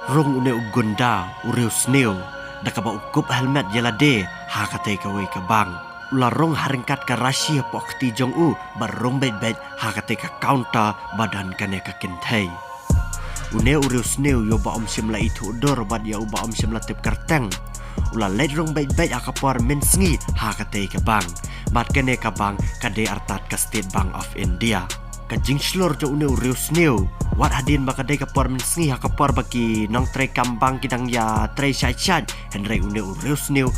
Rong une ugunda ureu sneu dakaba ukup helmet jelade hakate kawe kabang. Ula rong haringkat ka Russia pokti jong u barong bet hakate ka counter badan kane ka kintai. Une ureu sneu yo ba simla itu dor bad ya uba simla tip karteng. Ula let rong bet akapor mensngi hakate kabang. Bad kane kabang kade artat ka State Bank of India. Kajing slor jo une ureu sneu wat hadin bakadai kapor mensngi hakapor baki nong tre kambang kidang ya tre syat henry une ureu sneu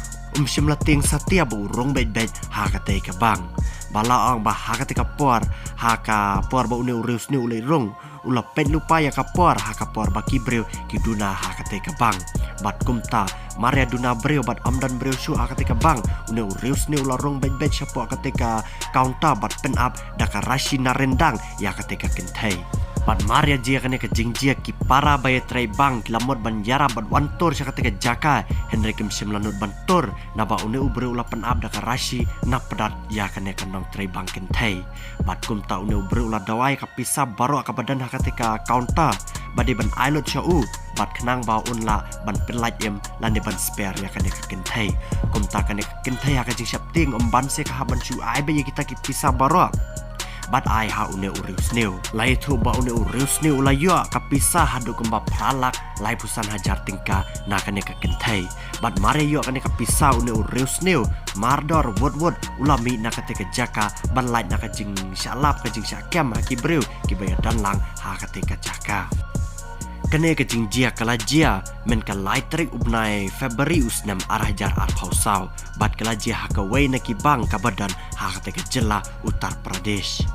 simla ting satia bu rong bet hakate kabang. Balaang bah hakate kapor hakapor ba une ureu sneu ulai rong ula pet lupa ya kapor hakapor baki breu kiduna hakate kabang. Bat kumta Maria duna breu bat amdan breu su hakate kabang une ureu sneu ula rong bet syapo hakate ka kaunta bat pen up daka rashi narendang ya hakate ka kentai. Bat Maria jia kane ke jingjia ki para baye trai bang lamot banjara bat wantor sya ketika jaka Henry kim simlanut bantor naba une ubre ula pen up daka rashi na pedat ya kane kanong trai bang kentai. Bat kumta une ubre ula dawai kapisa baru akabadan ketika kaunta badi ban ailot sya u bat kenang ba unla ban penlaj em lande ban spare ya kane ka kentai. Kumta kane ka kentai ya kajing syap ting ban se ka haban su ai baye kita ki pisa baru bat ai ha une ureu sneu lai thu ba une ureu sneu la yo kapisa hadu kemba pralak lai pusan hajar tingka na kane ka kentai. Bat mare yo kane kapisa une ureu sneu mardor wot ulami na kate ka jaka ban lai na ka jing syalap ka jing syakam ha ki breu ki baya danlang ha kate ka jaka kane ka jing jia kala jia men ka lai trik ubnai Februari usnam arah jar ar pausau bat kala jia ha ka wei na ki bang ka badan ha kate ka jela Uttar Pradesh.